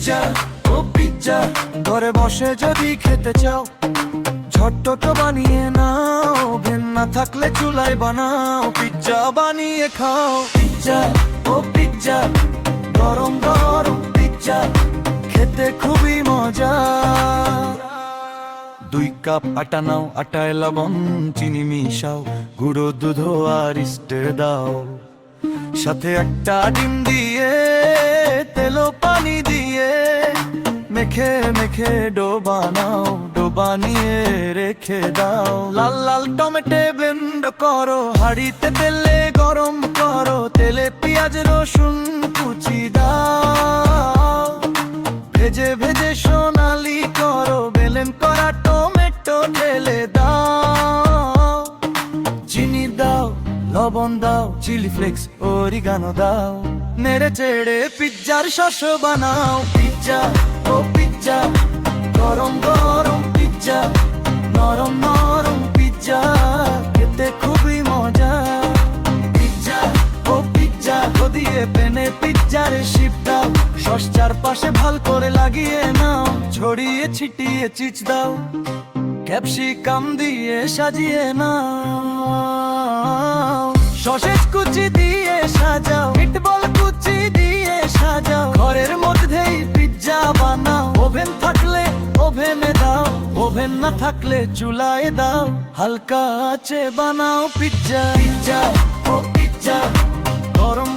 Pizza, ও pizza, ঘরে বসে যদি খেতে চাও ঝট্ট বানিয়ে নাও, ওভেন না থাকলে চুলায় বানাও, পিজ্জা বানিয়ে খাও। পিজ্জা, ও পিজ্জা, গরম গরম পিজ্জা, খেতে খুবই মজা। 2 কাপ আটা নাও, আটায় লবণ চিনি মিশাও, গুঁড়ো দুধ আর ইস্টের দাও, সাথে একটা ডিম দিয়ে তেল পানি দিয়ে মেখে মেখে ডো বানাও, ডো বানিয়ে রেখে দাও। লাল লাল টমেটো ব্লেন্ড করো, হাঁড়িতে তেলে গরম করো, তেলে পেঁয়াজ রসুন কুচি দাও, ভেজে ভেজে সোনালি করো, বেলেন করা টমেটো ঢেলে দাও, চিনি দাও, লবণ দাও, চিলি ফ্লেক্স অরিগানো দাও, নেড়ে চেড়ে পিজ্জার শস বানাও। পিজ্জা, ও পিজ্জা, গরম গরম পিজ্জা, নরম নরম পিজ্জা, খেতে খুবই মজা। পিজ্জা, ও পিজ্জা, দিয়ে পেনে পিজ্জার শিপ দাও, শস চারপাশে ভাল করে লাগিয়ে নাও, ছড়িয়ে ছিটিয়ে চিজ দাও, ক্যাপসিকাম দিয়ে সাজিয়ে নাও, সসেজ কুচি দিয়ে সাজাও, মিটবল কুচি দিয়ে সাজাও, ঘরের মধ্যেই পিজ্জা বানাও, ওভেন থাকলে ওভেনে দাও, ওভেন না থাকলে চুলায় দাও, হালকা আঁচে বানাও পিজ্জা। পিজ্জা, ও পিজ্জা, গরম